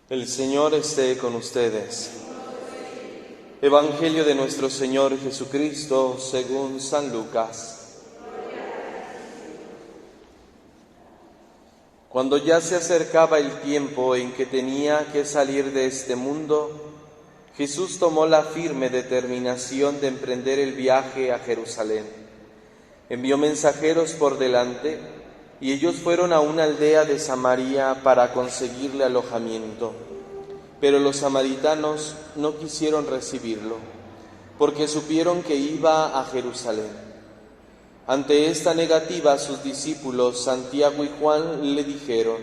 El Señor esté con ustedes. Evangelio de nuestro Señor Jesucristo según San Lucas. Cuando ya se acercaba el tiempo en que tenía que salir de este mundo, Jesús tomó la firme determinación de emprender el viaje a Jerusalén. Envió mensajeros por delante y ellos fueron a una aldea de Samaria para conseguirle alojamiento. Pero los samaritanos no quisieron recibirlo, porque supieron que iba a Jerusalén. Ante esta negativa, sus discípulos Santiago y Juan le dijeron: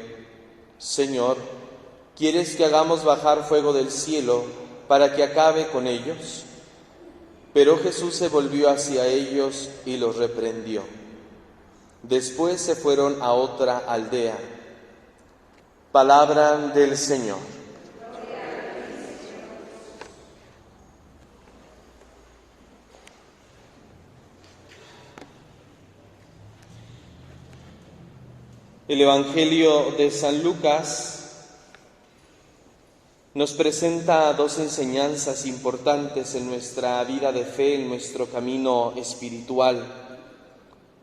Señor, ¿quieres que hagamos bajar fuego del cielo para que acabe con ellos? Pero Jesús se volvió hacia ellos y los reprendió. Después se fueron a otra aldea. Palabra del Señor. El Evangelio de San Lucas nos presenta dos enseñanzas importantes en nuestra vida de fe, en nuestro camino espiritual.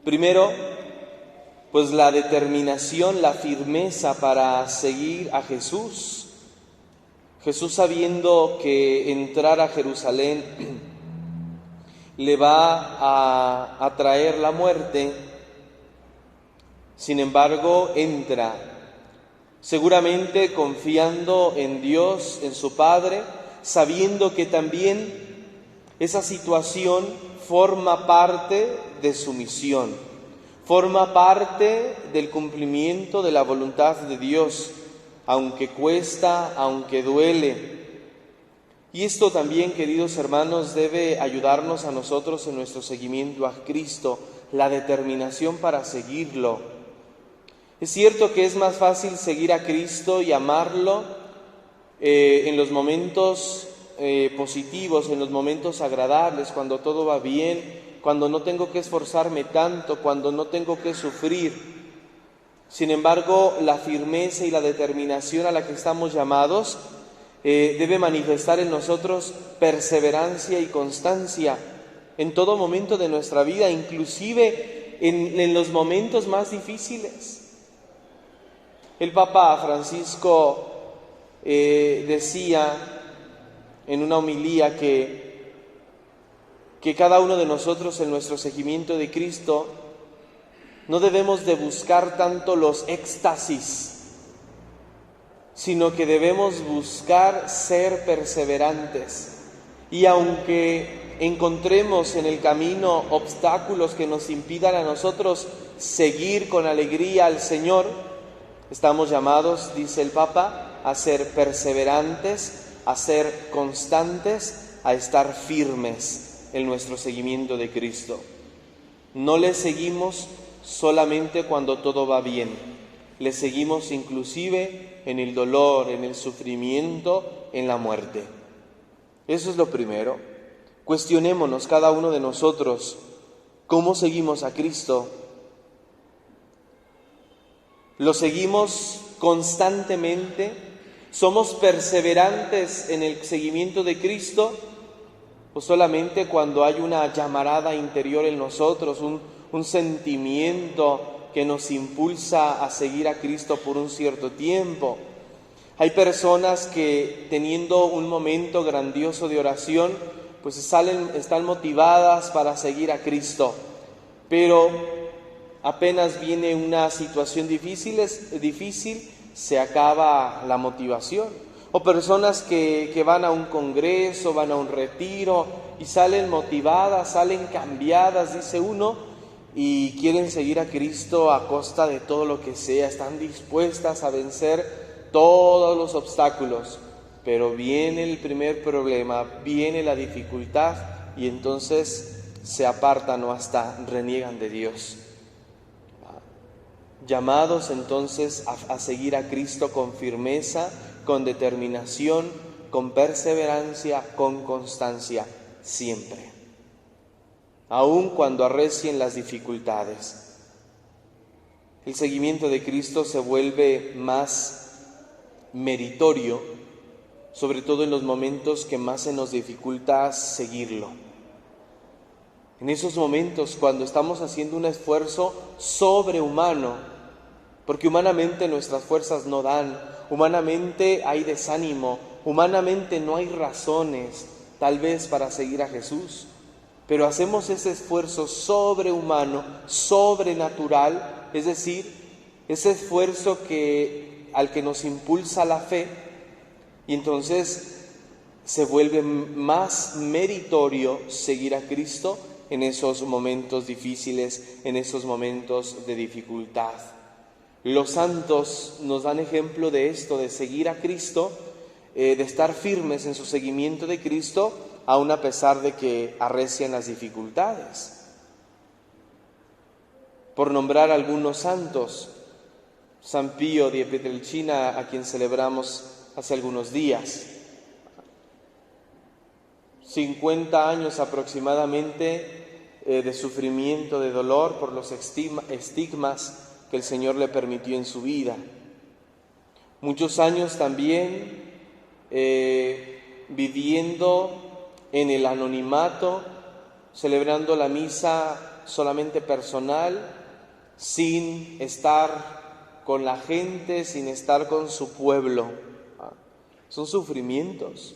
Primero, pues la determinación, la firmeza para seguir a Jesús. Jesús, sabiendo que entrar a Jerusalén le va a traer la muerte, sin embargo, entra, seguramente confiando en Dios, en su Padre, sabiendo que también esa situación forma parte de su misión, forma parte del cumplimiento de la voluntad de Dios, aunque cuesta, aunque duele. Y esto también, queridos hermanos, debe ayudarnos a nosotros en nuestro seguimiento a Cristo, la determinación para seguirlo. Es cierto que es más fácil seguir a Cristo y amarlo en los momentos positivos, en los momentos agradables, cuando todo va bien, cuando no tengo que esforzarme tanto, cuando no tengo que sufrir. Sin embargo, la firmeza y la determinación a la que estamos llamados debe manifestar en nosotros perseverancia y constancia en todo momento de nuestra vida, inclusive en los momentos más difíciles. El Papa Francisco decía en una homilía que cada uno de nosotros en nuestro seguimiento de Cristo no debemos de buscar tanto los éxtasis, sino que debemos buscar ser perseverantes. Y aunque encontremos en el camino obstáculos que nos impidan a nosotros seguir con alegría al Señor, estamos llamados, dice el Papa, a ser perseverantes, a ser constantes, a estar firmes en nuestro seguimiento de Cristo. No le seguimos solamente cuando todo va bien, le seguimos inclusive en el dolor, en el sufrimiento, en la muerte. Eso es lo primero. Cuestionémonos cada uno de nosotros, ¿cómo seguimos a Cristo? ¿Lo seguimos constantemente? ¿Somos perseverantes en el seguimiento de Cristo? ¿O solamente cuando hay una llamarada interior en nosotros, un sentimiento que nos impulsa a seguir a Cristo por un cierto tiempo? Hay personas que, teniendo un momento grandioso de oración, pues están motivadas para seguir a Cristo, pero apenas viene una situación difícil, se acaba la motivación. O personas que van a un congreso, van a un retiro y salen motivadas, salen cambiadas, dice uno, y quieren seguir a Cristo a costa de todo lo que sea, están dispuestas a vencer todos los obstáculos. Pero viene el primer problema, viene la dificultad y entonces se apartan o hasta reniegan de Dios. Llamados entonces a seguir a Cristo con firmeza, con determinación, con perseverancia, con constancia, siempre. Aun cuando arrecien las dificultades. El seguimiento de Cristo se vuelve más meritorio, sobre todo en los momentos que más se nos dificulta seguirlo. En esos momentos cuando estamos haciendo un esfuerzo sobrehumano, porque humanamente nuestras fuerzas no dan, humanamente hay desánimo, humanamente no hay razones tal vez para seguir a Jesús, pero hacemos ese esfuerzo sobrehumano, sobrenatural, es decir, ese esfuerzo al que nos impulsa la fe, y entonces se vuelve más meritorio seguir a Cristo en esos momentos difíciles, en esos momentos de dificultad. Los santos nos dan ejemplo de esto, de seguir a Cristo, de estar firmes en su seguimiento de Cristo, aun a pesar de que arrecian las dificultades. Por nombrar algunos santos, San Pío de Pietrelcina, a quien celebramos hace algunos días, 50 años aproximadamente de sufrimiento, de dolor por los estigmas que el Señor le permitió en su vida. Muchos años también viviendo en el anonimato, celebrando la misa solamente personal, sin estar con la gente, sin estar con su pueblo. Son sufrimientos.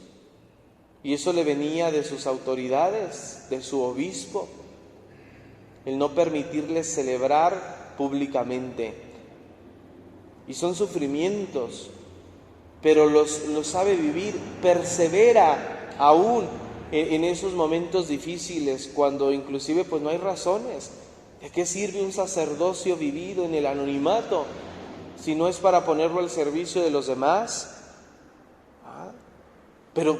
Y eso le venía de sus autoridades, de su obispo, el no permitirles celebrar públicamente. Y son sufrimientos, pero los sabe vivir, persevera aún en esos momentos difíciles, cuando inclusive pues no hay razones. ¿De qué sirve un sacerdocio vivido en el anonimato si no es para ponerlo al servicio de los demás? Pero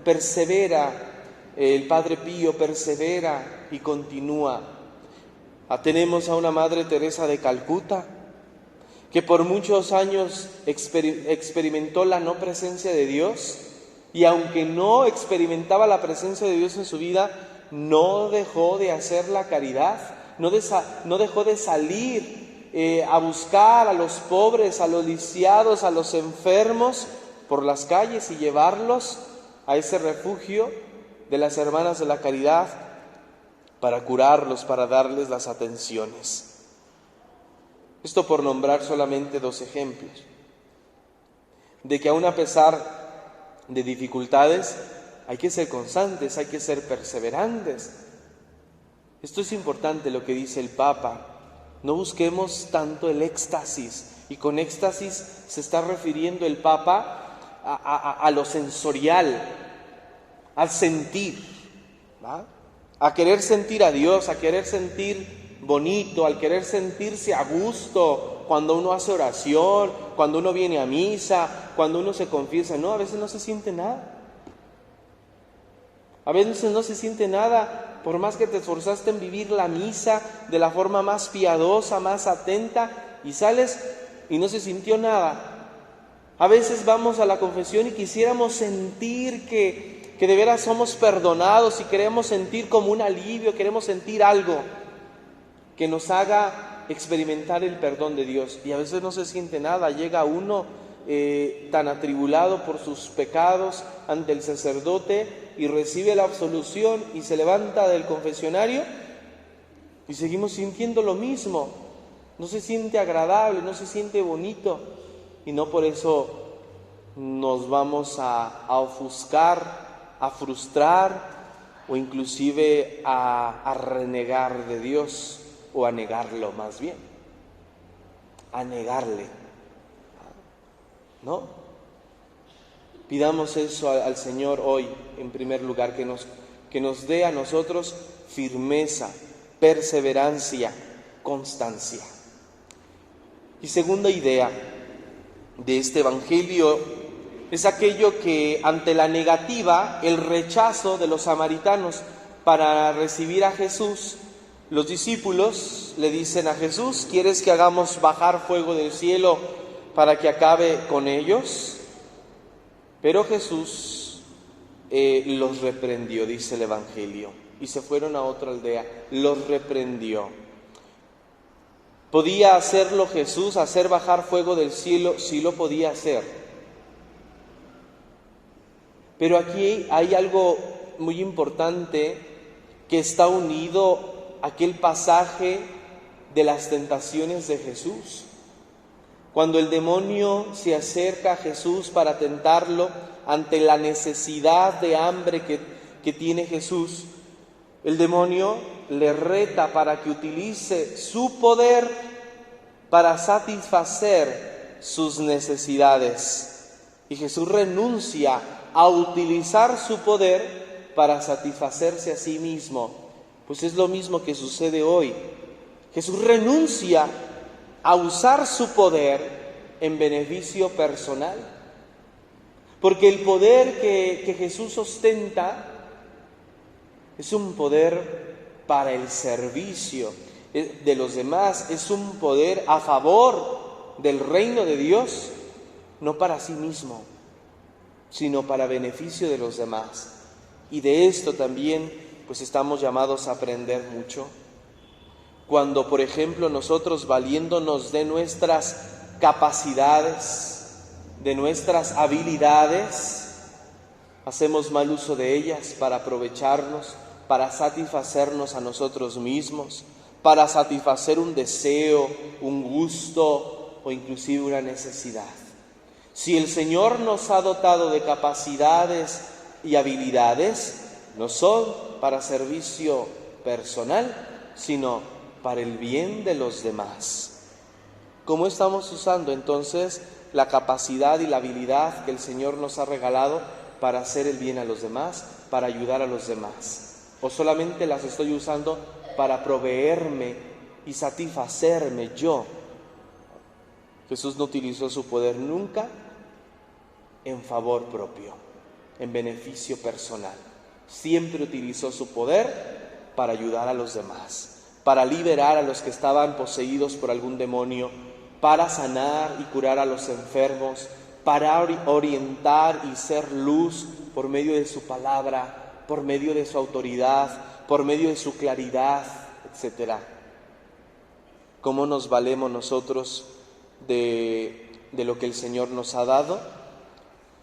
persevera, el Padre Pío persevera y continúa. Tenemos a una Madre Teresa de Calcuta, que por muchos años experimentó la no presencia de Dios, y aunque no experimentaba la presencia de Dios en su vida, no dejó de hacer la caridad, no dejó de salir a buscar a los pobres, a los lisiados, a los enfermos por las calles y llevarlos a ese refugio de las hermanas de la caridad para curarlos, para darles las atenciones. Esto por nombrar solamente 2 ejemplos de que aun a pesar de dificultades hay que ser constantes, hay que ser perseverantes. Esto es importante lo que dice el Papa. No busquemos tanto el éxtasis, y con éxtasis se está refiriendo el Papa a lo sensorial, al sentir, ¿va? A querer sentir a Dios, a querer sentir bonito, al querer sentirse a gusto cuando uno hace oración, cuando uno viene a misa, cuando uno se confiesa. No, a veces no se siente nada. A veces no se siente nada, por más que te esforzaste en vivir la misa de la forma más piadosa, más atenta, y sales y no se sintió nada. A veces vamos a la confesión y quisiéramos sentir que de veras somos perdonados, y queremos sentir como un alivio, queremos sentir algo que nos haga experimentar el perdón de Dios. Y a veces no se siente nada, llega uno tan atribulado por sus pecados ante el sacerdote y recibe la absolución y se levanta del confesionario y seguimos sintiendo lo mismo. No se siente agradable, no se siente bonito, y no por eso nos vamos a ofuscar, a frustrar o inclusive a renegar de Dios, o a negarlo más bien, a negarle, ¿no? Pidamos eso al Señor hoy, en primer lugar, que nos dé a nosotros firmeza, perseverancia, constancia. Y segunda idea de este Evangelio es aquello que, ante la negativa, el rechazo de los samaritanos para recibir a Jesús, los discípulos le dicen a Jesús: ¿quieres que hagamos bajar fuego del cielo para que acabe con ellos? Pero Jesús los reprendió, dice el Evangelio, y se fueron a otra aldea. Los reprendió. ¿Podía hacerlo Jesús, hacer bajar fuego del cielo? Sí lo podía hacer, Pero aquí hay algo muy importante que está unido a aquel pasaje de las tentaciones de Jesús. Cuando el demonio se acerca a Jesús para tentarlo ante la necesidad de hambre que tiene Jesús, el demonio le reta para que utilice su poder para satisfacer sus necesidades. Y Jesús renuncia a utilizar su poder para satisfacerse a sí mismo. Pues es lo mismo que sucede hoy. Jesús renuncia a usar su poder en beneficio personal. Porque el poder que Jesús ostenta es un poder para el servicio de los demás, es un poder a favor del reino de Dios, no para sí mismo, sino para beneficio de los demás. Y de esto también pues estamos llamados a aprender mucho. Cuando, por ejemplo, nosotros, valiéndonos de nuestras capacidades, de nuestras habilidades, hacemos mal uso de ellas para aprovecharnos, para satisfacernos a nosotros mismos, para satisfacer un deseo, un gusto o inclusive una necesidad. Si el Señor nos ha dotado de capacidades y habilidades, no son para servicio personal, sino para el bien de los demás. ¿Cómo estamos usando entonces la capacidad y la habilidad que el Señor nos ha regalado para hacer el bien a los demás, para ayudar a los demás? ¿O solamente las estoy usando para proveerme y satisfacerme yo? Jesús no utilizó su poder nunca en favor propio, en beneficio personal. Siempre utilizó su poder para ayudar a los demás, para liberar a los que estaban poseídos por algún demonio, para sanar y curar a los enfermos, para orientar y ser luz por medio de su palabra, por medio de su autoridad, por medio de su claridad, etc. ¿Cómo nos valemos nosotros de lo que el Señor nos ha dado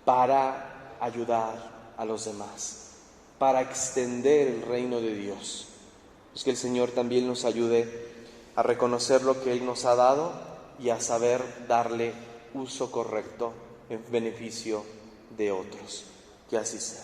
para ayudar a los demás, para extender el reino de Dios? Pues que el Señor también nos ayude a reconocer lo que Él nos ha dado y a saber darle uso correcto en beneficio de otros. Que así sea.